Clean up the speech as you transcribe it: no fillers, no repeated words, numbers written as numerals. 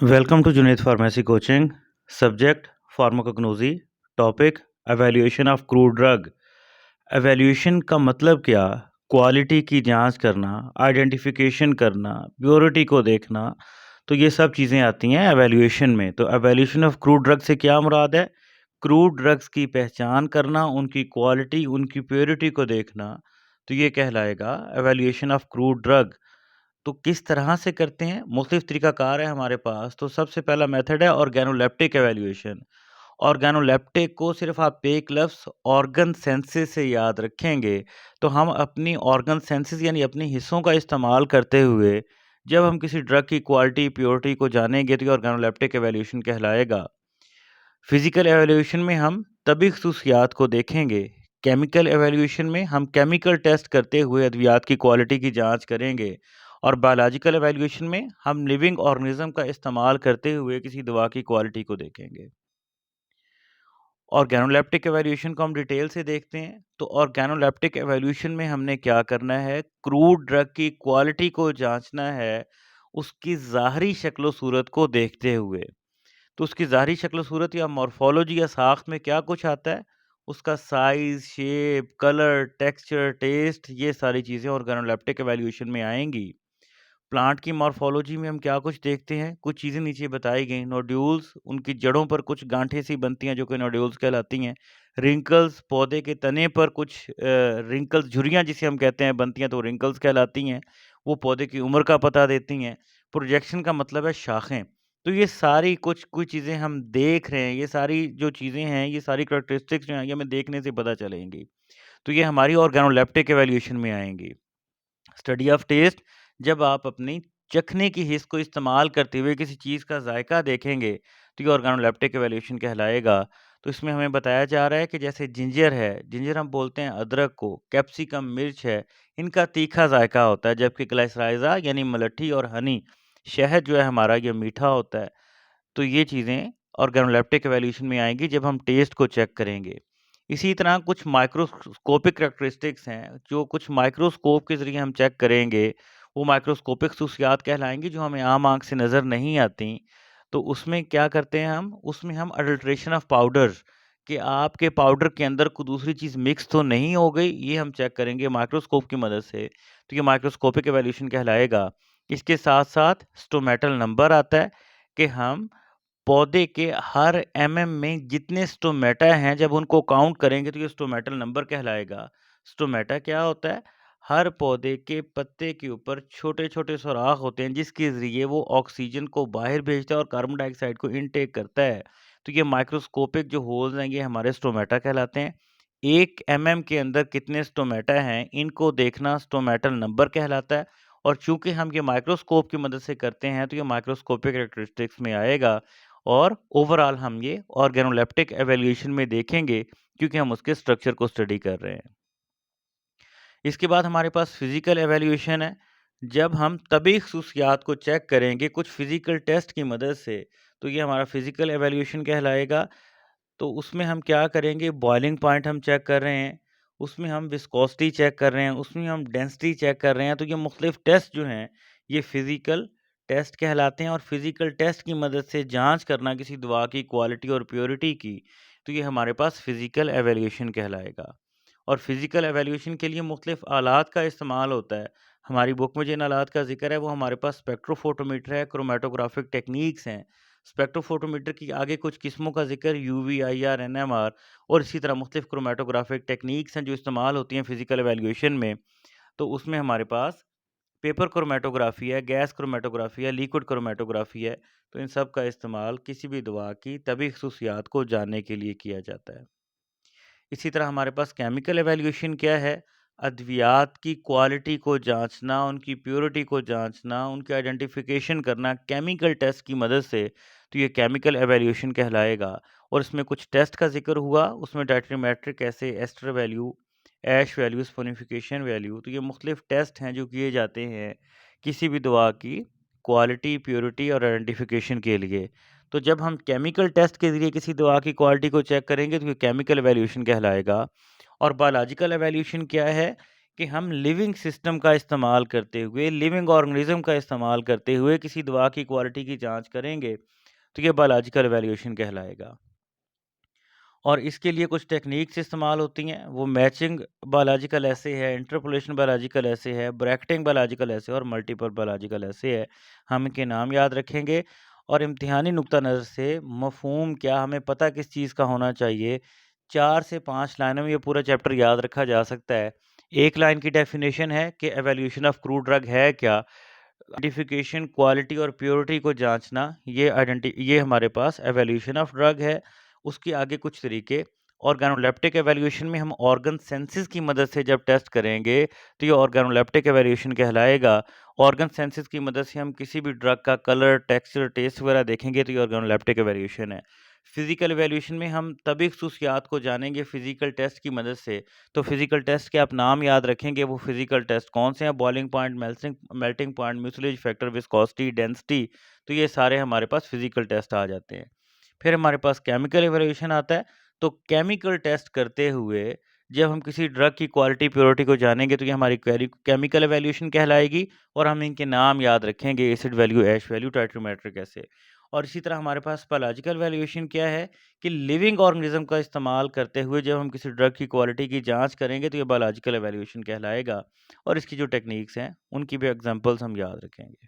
Welcome to Junaid Pharmacy Coaching. Subject Pharmacognosy. Topic Evaluation of crude drug. Evaluation का मतलब क्या? Quality की जांच करना, आइडेंटिफिकेशन करना, प्योरिटी को देखना, तो ये सब चीज़ें आती हैं एवेल्यूएशन में। तो एवेल्यूएशन ऑफ क्रूड ड्रग से क्या मुराद है? क्रूड ड्रग्स की पहचान करना, उनकी क्वालिटी, उनकी प्योरिटी को देखना, तो ये कहलाएगा एवेल्यूएशन ऑफ क्रूड ड्रग। तो किस तरह से करते हैं? मुख्तलिफ तरीक़ाकार है हमारे पास। तो सबसे पहला मेथड है ऑर्गेनोलेप्टिक एवेल्यूएशन। ऑर्गेनोलेप्टिक को सिर्फ़ आप एक लफ्ज़ ऑर्गन सेंसेस से याद रखेंगे, तो हम अपनी ऑर्गन सेंसेस यानी अपने हिस्सों का इस्तेमाल करते हुए जब हम किसी ड्रग की क्वालिटी, प्योरिटी को जानेंगे, तो ये ऑर्गेनोलेप्टिक एवेल्यूएशन कहलाएगा। फिज़िकल एवेल्यूएशन में हम तभी ख़ुसूसियात को देखेंगे। केमिकल एवेल्यूएशन में हम केमिकल टेस्ट करते हुए अद्वियात की क्वालिटी की जांच करेंगे और बायोलॉजिकल एवेल्यूएशन में हम लिविंग ऑर्गेनिज्म का इस्तेमाल करते हुए किसी दवा की क्वालिटी को देखेंगे। ऑर्गेनोलेप्टिक एवेल्यूएशन को हम डिटेल से देखते हैं। तो ऑर्गेनोलेप्टिक एवेल्यूएशन में हमने क्या करना है? क्रूड ड्रग की क्वालिटी को जांचना है, उसकी ज़ाहरी शक्ल-ओ-सूरत को देखते हुए। तो उसकी ज़ाहरी शक्ल-सूरत या मॉर्फ़ोलॉजी या साख़्त में क्या कुछ आता है? उसका size, shape, colour, texture, taste, ये सारी चीज़ें ऑर्गेनोलेप्टिक एवेल्यूएशन में आएँगी। प्लांट की मॉर्फ़ोलॉजी में हम क्या कुछ देखते हैं? कुछ चीज़ें नीचे बताई गई। नोड्यूल्स, उनकी जड़ों पर कुछ गाँठें सी बनती हैं जो कि नोड्यूल्स कहलाती हैं। रिंकल्स, पौधे के तने पर कुछ रिंकल्स, झुर्रियाँ जिसे हम कहते हैं बनती हैं, तो रिंकल्स कहलाती हैं। वो पौधे की उम्र का पता देती हैं। प्रोजेक्शन का मतलब है शाखें। तो ये सारी कुछ चीज़ें हम देख रहे हैं, ये सारी जो चीज़ें हैं, ये सारी कैरेक्टरिस्टिक्स जो हैं, ये हमें देखने से पता चलेंगी। तो ये हमारी ऑर्गेनोलेप्टिक एवेल्यूएशन में आएँगी। स्टडी ऑफ टेस्ट, जब आप अपनी चखने की हिस्स को इस्तेमाल करते हुए किसी चीज़ का जायका देखेंगे, तो ये ऑर्गेनोलेप्टिक एवेल्यूएशन कहलाएगा। तो इसमें हमें बताया जा रहा है कि जैसे जिंजर है, जिंजर हम बोलते हैं अदरक को, कैप्सिकम मिर्च है, इनका तीखा जायका होता है, जबकि ग्लाइसराइज़ा यानी मलट्ठी और हनी, शहद जो है हमारा, ये मीठा होता है। तो ये चीज़ें ऑर्गेनोलेप्टिक एवेल्यूएशन में आएँगी जब हम टेस्ट को चेक करेंगे। इसी तरह कुछ माइक्रोस्कोपिक कैरेक्टरिस्टिक्स हैं, जो कुछ माइक्रोस्कोप के ज़रिए हम चेक करेंगे, वो माइक्रोस्कोपिक ख़ुसूसियात कहलाएँगी जो हमें आम आँख से नज़र नहीं आती। तो उसमें क्या करते हैं हम? उसमें हम अडल्ट्रेशन ऑफ पाउडर, कि आपके पाउडर के अंदर कोई दूसरी चीज़ मिक्स तो नहीं हो गई, ये हम चेक करेंगे माइक्रोस्कोप की मदद से। तो ये माइक्रोस्कोपिक एवेल्यूएशन कहलाएगा। इसके साथ-साथ स्टोमेटल नंबर आता है कि हम पौधे के हर एमएम में जितने स्टोमेटा हैं, जब उनको काउंट करेंगे, तो ये स्टोमेटल नंबर कहलाएगा। स्टोमेटा क्या होता है? हर पौधे के पत्ते के ऊपर छोटे-छोटे सुराख होते हैं, जिसके ज़रिए वो ऑक्सीजन को बाहर भेजता है और कार्बन डाइऑक्साइड को इनटेक करता है। तो ये माइक्रोस्कोपिक जो होल्स हैं, ये हमारे स्टोमेटा कहलाते हैं। 1 एमएम के अंदर कितने स्टोमेटा हैं, इनको देखना स्टोमेटल नंबर कहलाता है। और चूँकि हम ये माइक्रोस्कोप की मदद से करते हैं, तो ये माइक्रोस्कोपिक कैरेक्टरिस्टिक्स में आएगा और ओवरऑल हम ये ऑर्गेनोलेप्टिक एवेल्यूएशन में देखेंगे, क्योंकि हम उसके स्ट्रक्चर को स्टडी कर रहे हैं। इसके बाद हमारे पास फिज़िकल एवेल्यूएशन है, जब हम तभी ख़ुसूसियात को चेक करेंगे कुछ फिज़िकल टेस्ट की मदद से, तो ये हमारा फिज़िकल एवेल्यूएशन कहलाएगा। तो उसमें हम क्या करेंगे? बॉइलिंग पॉइंट हम चेक कर रहे हैं, उसमें हम विस्कोसिटी चेक कर रहे हैं, उसमें हम डेंसिटी चेक कर रहे हैं। तो ये मुख्तलिफ टेस्ट जो हैं, ये फिज़िकल टेस्ट कहलाते हैं और फिज़िकल टेस्ट की मदद से जाँच करना किसी दवा की क्वालिटी और प्योरिटी की, तो ये हमारे पास फिज़िकल एवेल्यूएशन कहलाएगा। और फिज़िकल एवेल्यूएशन के लिए मुख्तलिफ आलात का इस्तेमाल होता है। हमारी बुक में जिन आलात का ज़िक्र है, वो हमारे पास स्पेक्ट्रोफोटोमीटर है, क्रोमैटोग्राफिक टेक्नीक्स हैं। स्पेक्ट्रोफोटोमीटर की आगे कुछ किस्मों का ज़िक्र यूवी, आईआर, एनएमआर और इसी तरह मुख्तलिफ क्रोमैटोग्राफिक टेक्नीक्स हैं जो इस्तेमाल होती हैं फिज़िकल एवेल्यूएशन में। तो उसमें हमारे पास पेपर क्रोमैटोग्राफी है, गैस क्रोमैटोग्राफी है, लिक्विड क्रोमैटोग्राफी है। तो इन सब का इस्तेमाल किसी भी दवा की तभी ख़ुसूसियात को जानने के लिए किया जाता है। इसी तरह हमारे पास केमिकल एवेल्यूएशन क्या है? अद्वियात की क्वालिटी को जाँचना, उनकी प्योरिटी को जाँचना, उनकी आइडेंटिफिकेशन करना केमिकल टेस्ट की मदद से, तो ये केमिकल एवेल्यूएशन कहलाएगा। और इसमें कुछ टेस्ट का ज़िक्र हुआ, उसमें टाइट्रीमेट्रिक एसे एस्टर वैल्यू, ऐश वैल्यू, सफोनिफिकेशन वैल्यू, तो ये मुख्तलिफ टेस्ट हैं जो किए जाते हैं किसी भी दवा की क्वालिटी, प्योरिटी और आइडेंटिफिकेशन के लिए। तो जब हम केमिकल टेस्ट के ज़रिए किसी दवा की क्वालिटी को चेक करेंगे, तो ये केमिकल एवेल्यूएशन कहलाएगा। और बायोलॉजिकल एवेल्यूएशन क्या है? कि हम लिविंग सिस्टम का इस्तेमाल करते हुए, लिविंग ऑर्गेनिज़्म का इस्तेमाल करते हुए किसी दवा की क्वालिटी की जाँच करेंगे, तो ये बायोलॉजिकल इवैल्यूएशन कहलाएगा। और इसके लिए कुछ टेक्नीक्स इस्तेमाल होती हैं, वो मैचिंग बायोलॉजिकल ऐसे है, इंटरपोलेशन बायोलॉजिकल ऐसे है, ब्रैकेटिंग बायोलॉजिकल ऐसे और मल्टीपल बायोलॉजिकल ऐसे है। हम इनके नाम याद रखेंगे और इम्तिहानी नुक्ता नज़र से मफ़हूम क्या, हमें पता किस चीज़ का होना चाहिए, 4 से 5 लाइनों में ये पूरा चैप्टर याद रखा जा सकता है। 1 लाइन की डेफिनिशन है कि इवैल्यूएशन ऑफ क्रूड ड्रग है क्या? आइडेंटिफिकेशन, क्वालिटी और प्योरिटी को जाँचना, ये हमारे पास इवैल्यूएशन ऑफ ड्रग है। उसके आगे कुछ तरीके, ऑर्गेनोलेप्टिक इवैल्यूएशन में हम ऑर्गन सेंसेस की मदद से जब टेस्ट करेंगे, तो ये ऑर्गेनोलेप्टिक इवैल्यूएशन कहलाएगा। ऑर्गन सेंसेस की मदद से हम किसी भी ड्रग का कलर, टेक्सचर, टेस्ट वगैरह देखेंगे, तो ये ऑर्गेनोलेप्टिक इवैल्यूएशन है। फिज़िकल इवैल्यूएशन में हम तभी खसूसियात को जानेंगे फिज़िकल टेस्ट की मदद से। तो फिज़िकल टेस्ट के आप नाम याद रखेंगे, वो फिज़िकल टेस्ट कौन से हैं? Boiling point, melting point, mucilage factor, viscosity, density, तो ये सारे हमारे पास फिज़िकल टेस्ट आ जाते हैं। फिर हमारे पास केमिकल इवैल्यूएशन आता है, तो केमिकल टेस्ट करते हुए जब हम किसी ड्रग की क्वालिटी, प्योरिटी को जानेंगे, तो ये हमारी केमिकल इवैल्यूएशन कहलाएगी और हम इनके नाम याद रखेंगे, एसिड वैल्यू, ऐश वैल्यू, टाइट्रोमेट्रिक ऐसे। और इसी तरह हमारे पास बायोलॉजिकल इवैल्यूएशन क्या है कि लिविंग ऑर्गेनिज़्म का इस्तेमाल करते हुए जब हम किसी ड्रग की क्वालिटी की जाँच करेंगे, तो ये बायोलॉजिकल इवैल्यूएशन कहलाएगा और इसकी जो टेक्नीक्स हैं, उनकी भी एग्ज़ाम्पल्स हम याद रखेंगे।